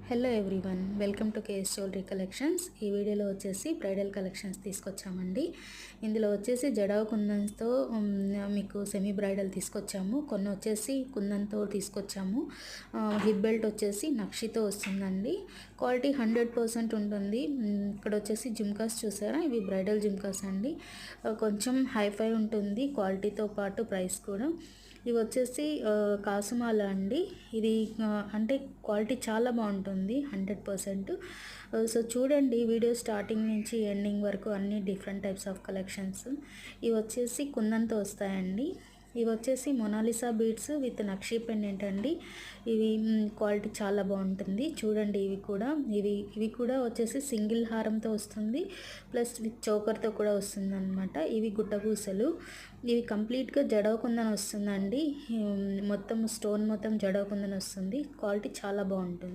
Hello everyone, welcome to KS jewellery collections. ఈ వీడియోలో వచ్చేసి బ్రైడల్ కలెక్షన్స్ తీసుకొచ్చామండి. ఇందులో వచ్చేసి జడావు కుందన్స్తో మీకు సెమీ బ్రైడల్ తీసుకొచ్చాము. కొన్ని వచ్చేసి కుందన్తో తీసుకొచ్చాము. హిప్ బెల్ట్ వచ్చేసి నక్షితో వస్తుందండి. క్వాలిటీ 100% ఉంటుంది. ఇక్కడ వచ్చేసి జిమ్కాస్ చూసారా, ఇవి బ్రైడల్ జిమ్కాస్ అండి. కొంచెం హైఫై ఉంటుంది క్వాలిటీతో పాటు, ప్రైస్ కూడా. ఇవి వచ్చేసి కాసుమాల అండి. ఇది అంటే క్వాలిటీ చాలా బాగుంటుంది, 100%. సో చూడండి వీడియో స్టార్టింగ్ నుంచి ఎండింగ్ వరకు అన్ని డిఫరెంట్ టైప్స్ ఆఫ్ కలెక్షన్స్. ఇవి వచ్చేసి కుందన్తో వస్తాయండి. ఇవి వచ్చేసి Mona Lisa beads with nakshi pendant అండి. ఇవి క్వాలిటీ చాలా బాగుంటుంది. చూడండి ఇవి కూడా వచ్చేసి సింగిల్ హారంతో వస్తుంది, ప్లస్ విత్ చోకర్తో కూడా వస్తుంది అనమాట. ఇవి గుట్టపూసలు. ఇవి కంప్లీట్గా జడవ కుందన్ వస్తుందండి. మొత్తం స్టోన్ మొత్తం జడవ కుందన్ వస్తుంది. క్వాలిటీ చాలా బాగుంటుంది.